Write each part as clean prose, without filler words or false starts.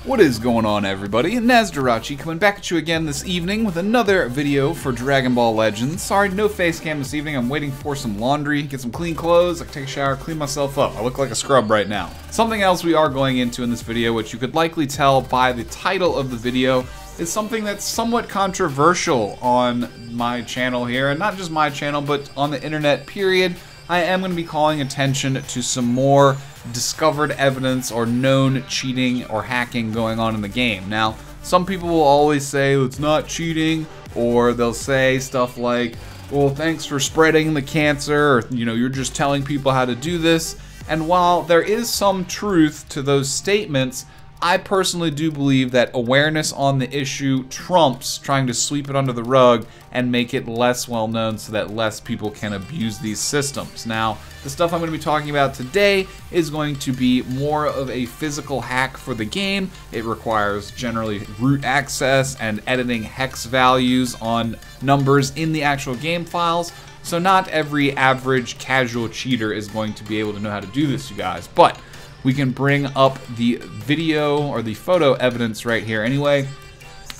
What is going on, everybody? Nasdorachi coming back at you again this evening with another video for Dragon Ball Legends. Sorry, no face cam this evening. I'm waiting for some laundry, get some clean clothes, I can take a shower, clean myself up. I look like a scrub right now. Something else we are going into in this video, which you could likely tell by the title of the video, is something that's somewhat controversial on my channel here, and not just my channel, but on the internet, period. I am going to be calling attention to some more discovered evidence or known cheating or hacking going on in the game. Now, some people will always say it's not cheating, or they'll say stuff like, well, thanks for spreading the cancer, or, you know, you're just telling people how to do this. And while there is some truth to those statements, I personally do believe that awareness on the issue trumps trying to sweep it under the rug and make it less well known so that less people can abuse these systems. Now, the stuff I'm going to be talking about today is going to be more of a physical hack for the game. It requires generally root access and editing hex values on numbers in the actual game files. So not every average casual cheater is going to be able to know how to do this, you guys. But we can bring up the video or the photo evidence right here anyway.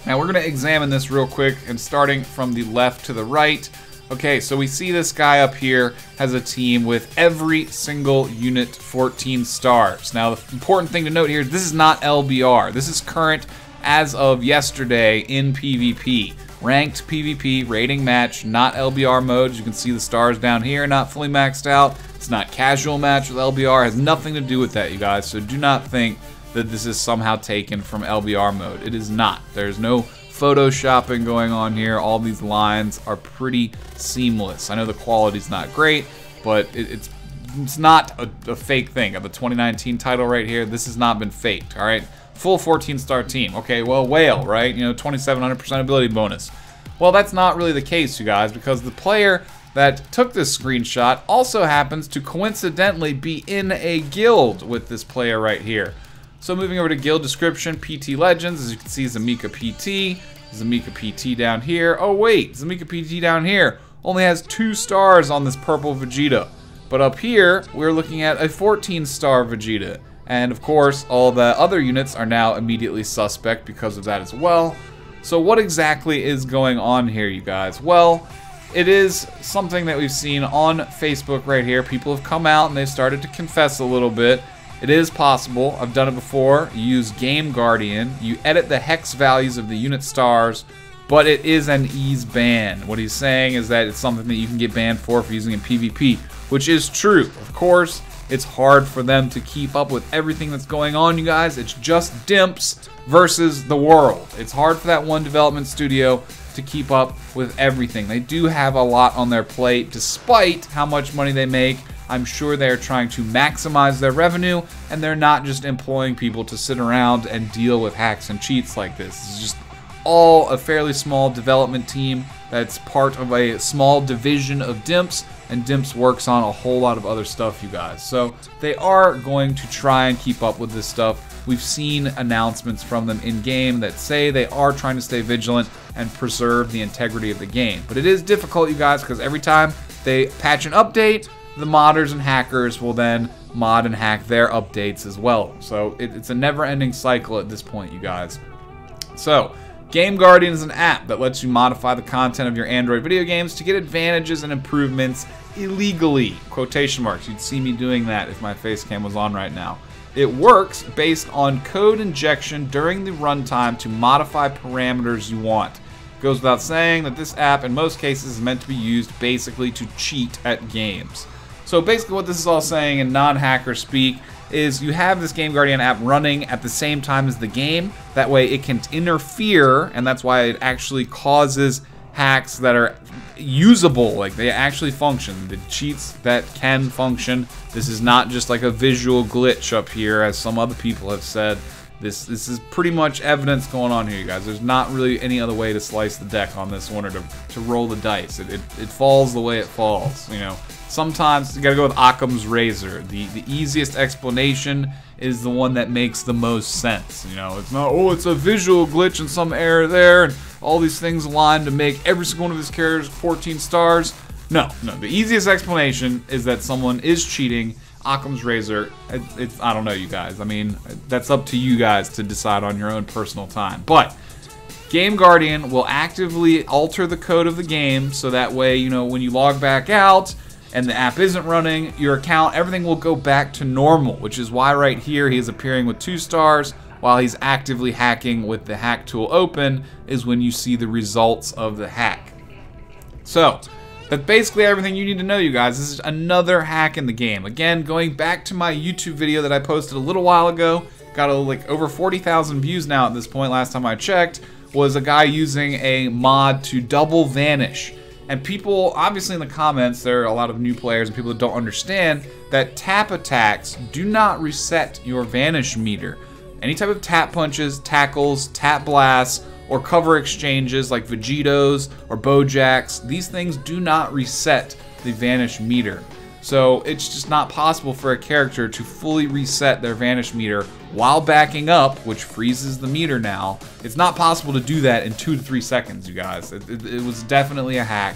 Now we're going to examine this real quick, and starting from the left to the right. Okay, so we see this guy up here has a team with every single unit 14 stars. Now the important thing to note here is this is not LBR. This is current as of yesterday in PvP. Ranked PvP rating match, not LBR mode. As you can see the stars down here, not fully maxed out. It's not casual match with LBR. It has nothing to do with that, you guys. So do not think that this is somehow taken from LBR mode. It is not. There's no photoshopping going on here. All these lines are pretty seamless. I know the quality's not great, but it's not a fake thing. Of the 2019 title right here, this has not been faked, all right? Full 14-star team. Okay, well, whale, right? You know, 2700% ability bonus. Well, that's not really the case, you guys, because the player that took this screenshot also happens to coincidentally be in a guild with this player right here. So moving over to guild description, PT Legends, as you can see, Zamika PT, Zamika PT down here. Oh wait, Zamika PT down here only has 2 stars on this purple Vegeta. But up here, we're looking at a 14-star Vegeta. And of course, all the other units are now immediately suspect because of that as well. So what exactly is going on here, you guys? Well, it is something that we've seen on Facebook right here. People have come out and they've started to confess a little bit. It is possible. I've done it before. You use Game Guardian. You edit the hex values of the unit stars, but it is an ease ban. What he's saying is that it's something that you can get banned for using in PvP, which is true. Of course, it's hard for them to keep up with everything that's going on, you guys. It's just Dimps versus the world. It's hard for that one development studio to keep up with everything. They do have a lot on their plate, despite how much money they make. I'm sure they're trying to maximize their revenue, and they're not just employing people to sit around and deal with hacks and cheats like this. It's just all a fairly small development team that's part of a small division of Dimps, and Dimps works on a whole lot of other stuff, you guys. So they are going to try and keep up with this stuff. We've seen announcements from them in-game that say they are trying to stay vigilant and preserve the integrity of the game. But it is difficult, you guys, because every time they patch an update, the modders and hackers will then mod and hack their updates as well. So it's a never-ending cycle at this point, you guys. So Game Guardian is an app that lets you modify the content of your Android video games to get advantages and improvements illegally. Quotation marks. You'd see me doing that if my face cam was on right now. It works based on code injection during the runtime to modify parameters you want. It goes without saying that this app in most cases is meant to be used basically to cheat at games. So basically what this is all saying in non-hacker speak is you have this Game Guardian app running at the same time as the game. That way it can interfere, and that's why it actually causes hacks that are usable, like they actually function. The cheats that can function. This is not just like a visual glitch up here, as some other people have said. This is pretty much evidence going on here, you guys. There's not really any other way to slice the deck on this one, or to roll the dice. It falls the way it falls, you know. Sometimes you gotta go with Occam's razor. The easiest explanation is the one that makes the most sense. You know, it's not, oh, it's a visual glitch and some error there, and all these things align to make every single one of these characters 14 stars. No, the easiest explanation is that someone is cheating Occam's razor, I don't know, you guys. I mean, that's up to you guys to decide on your own personal time. But Game Guardian will actively alter the code of the game, so that way, you know, when you log back out and the app isn't running, your account, everything will go back to normal, which is why right here he is appearing with 2 stars, while he's actively hacking with the hack tool open is when you see the results of the hack. So, that's basically everything you need to know, you guys. This is another hack in the game. Again, going back to my YouTube video that I posted a little while ago, got like over 40,000 views now at this point, last time I checked, was a guy using a mod to double vanish. And people, obviously in the comments, there are a lot of new players and people that don't understand that tap attacks do not reset your vanish meter. Any type of tap punches, tackles, tap blasts, or cover exchanges like Vegetos or Bojacks, these things do not reset the vanish meter. So it's just not possible for a character to fully reset their vanish meter while backing up, which freezes the meter now. It's not possible to do that in 2 to 3 seconds, you guys. It was definitely a hack,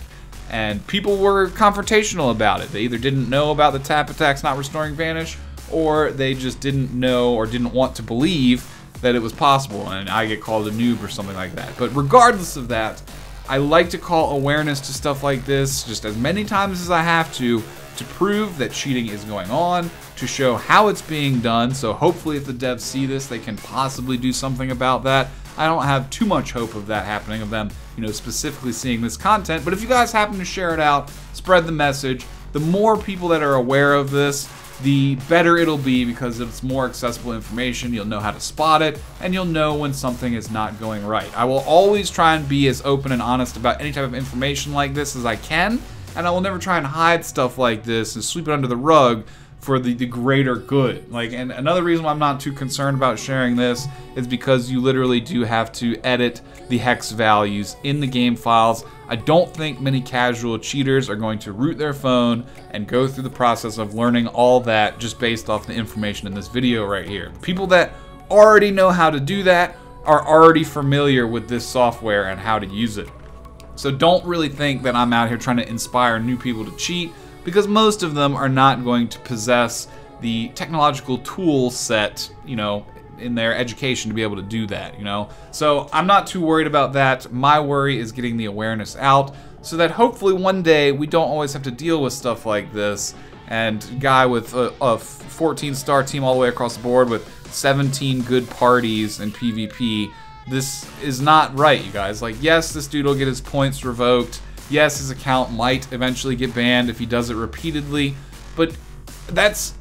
and people were confrontational about it. They either didn't know about the tap attacks not restoring vanish, or they just didn't know or didn't want to believe that it was possible, and I get called a noob or something like that. But regardless of that, I like to call awareness to stuff like this just as many times as I have to prove that cheating is going on, to show how it's being done, so hopefully if the devs see this, they can possibly do something about that. I don't have too much hope of that happening, of them, you know, specifically seeing this content, but if you guys happen to share it out, spread the message. The more people that are aware of this, the better it'll be, because it's more accessible information. You'll know how to spot it, and you'll know when something is not going right. I will always try and be as open and honest about any type of information like this as I can, and I will never try and hide stuff like this and sweep it under the rug for the greater good. And another reason why I'm not too concerned about sharing this is because you literally do have to edit the hex values in the game files. I don't think many casual cheaters are going to root their phone and go through the process of learning all that just based off the information in this video right here. People that already know how to do that are already familiar with this software and how to use it. So don't really think that I'm out here trying to inspire new people to cheat, because most of them are not going to possess the technological tool set, you know, in their education to be able to do that, you know. So I'm not too worried about that. My worry is getting the awareness out so that hopefully one day we don't always have to deal with stuff like this. And a guy with a 14-star team all the way across the board with 17 good parties in PvP, this is not right, you guys. Like, yes, this dude will get his points revoked. Yes, his account might eventually get banned if he does it repeatedly, but that's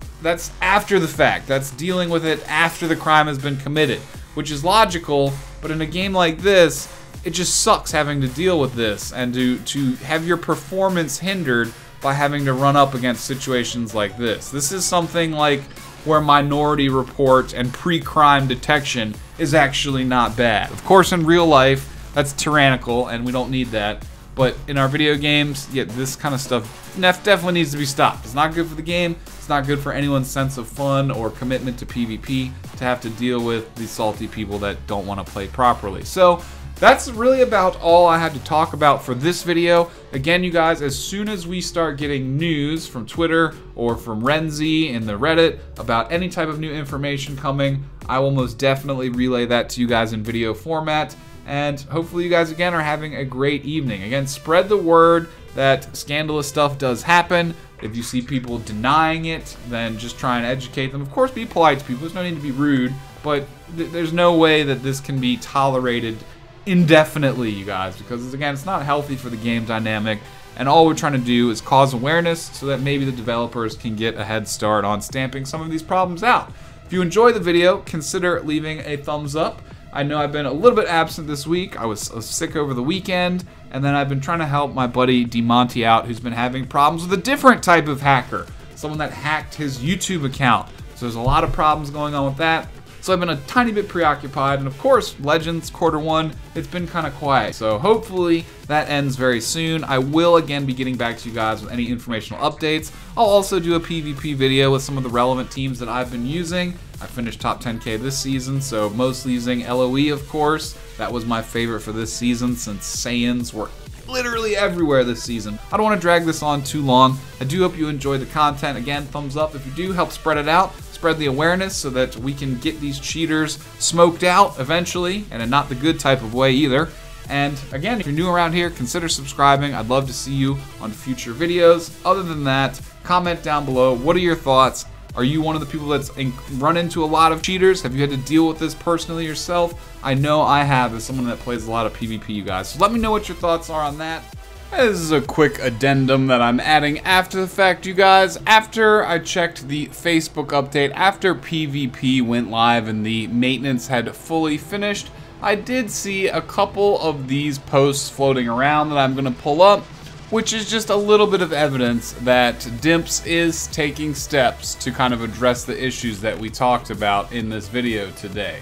after the fact. That's dealing with it after the crime has been committed, which is logical, but in a game like this, it just sucks having to deal with this and to have your performance hindered by having to run up against situations like this. This is something like where Minority Report and pre-crime detection is actually not bad. Of course, in real life, that's tyrannical and we don't need that. But in our video games, yeah, this kind of stuff definitely needs to be stopped. It's not good for the game. It's not good for anyone's sense of fun or commitment to PvP to have to deal with the salty people that don't want to play properly. So that's really about all I had to talk about for this video. Again, you guys, as soon as we start getting news from Twitter or from Renzi in the Reddit about any type of new information coming, I will most definitely relay that to you guys in video format. And hopefully you guys, again, are having a great evening. Again, spread the word that scandalous stuff does happen. If you see people denying it, then just try and educate them. Of course, be polite to people. There's no need to be rude, but there's no way that this can be tolerated indefinitely, you guys, because, again, it's not healthy for the game dynamic. And all we're trying to do is cause awareness so that maybe the developers can get a head start on stamping some of these problems out. If you enjoyed the video, consider leaving a thumbs up. I know I've been a little bit absent this week. I was sick over the weekend, and then I've been trying to help my buddy DeMonty out, who's been having problems with a different type of hacker, someone that hacked his YouTube account. So there's a lot of problems going on with that. So I've been a tiny bit preoccupied, and of course, Legends Q1, it's been kind of quiet. So hopefully that ends very soon. I will again be getting back to you guys with any informational updates. I'll also do a PvP video with some of the relevant teams that I've been using. I finished top 10K this season, so mostly using LOE, of course. That was my favorite for this season since Saiyans were literally everywhere this season. I don't want to drag this on too long. I do hope you enjoy the content. Again, thumbs up if you do. Help spread it out. Spread the awareness so that we can get these cheaters smoked out eventually, and in not the good type of way either. And again, if you're new around here, consider subscribing. I'd love to see you on future videos. Other than that, comment down below. What are your thoughts? Are you one of the people that's run into a lot of cheaters? Have you had to deal with this personally yourself? I know I have as someone that plays a lot of PvP, you guys. So let me know what your thoughts are on that. This is a quick addendum that I'm adding after the fact, you guys. After I checked the Facebook update, after PvP went live and the maintenance had fully finished, I did see a couple of these posts floating around that I'm going to pull up, which is just a little bit of evidence that Dimps is taking steps to kind of address the issues that we talked about in this video today.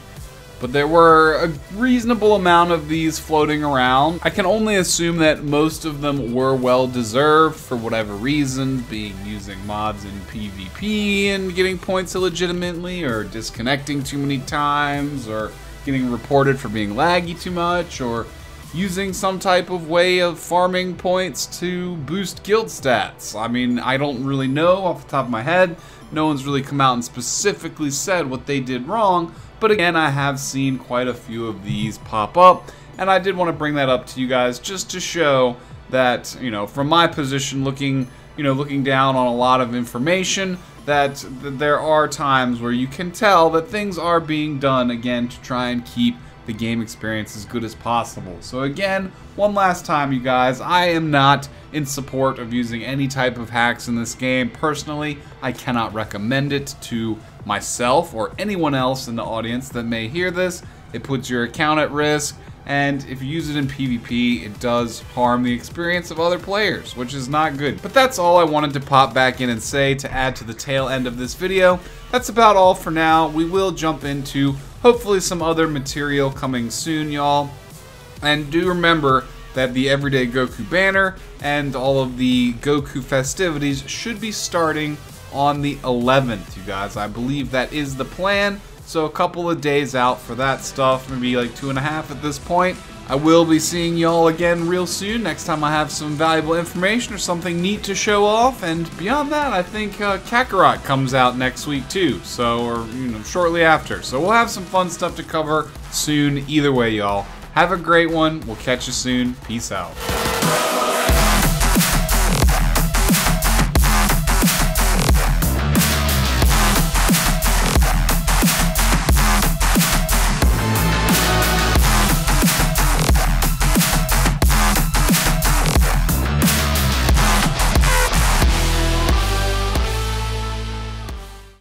But there were a reasonable amount of these floating around. I can only assume that most of them were well deserved for whatever reason, being using mods in PvP and getting points illegitimately, or disconnecting too many times, or getting reported for being laggy too much, or using some type of way of farming points to boost guild stats. I mean, I don't really know off the top of my head. No one's really come out and specifically said what they did wrong, but again, I have seen quite a few of these pop up, and I did want to bring that up to you guys just to show that, you know, from my position looking down on a lot of information, that there are times where you can tell that things are being done, again, to try and keep the game experience as good as possible. So again, one last time, you guys, I am not in support of using any type of hacks in this game. Personally, I cannot recommend it to myself or anyone else in the audience that may hear this. It puts your account at risk, and if you use it in PvP, it does harm the experience of other players, which is not good. But that's all I wanted to pop back in and say to add to the tail end of this video. That's about all for now. We will jump into hopefully some other material coming soon, y'all. And do remember that the Everyday Goku banner and all of the Goku festivities should be starting on the 11th, you guys. I believe that is the plan. So a couple of days out for that stuff, maybe like 2.5 at this point. I will be seeing y'all again real soon, next time I have some valuable information or something neat to show off. And beyond that, I think Kakarot comes out next week too, so, or shortly after. So we'll have some fun stuff to cover soon either way, y'all. Have a great one. We'll catch you soon. Peace out.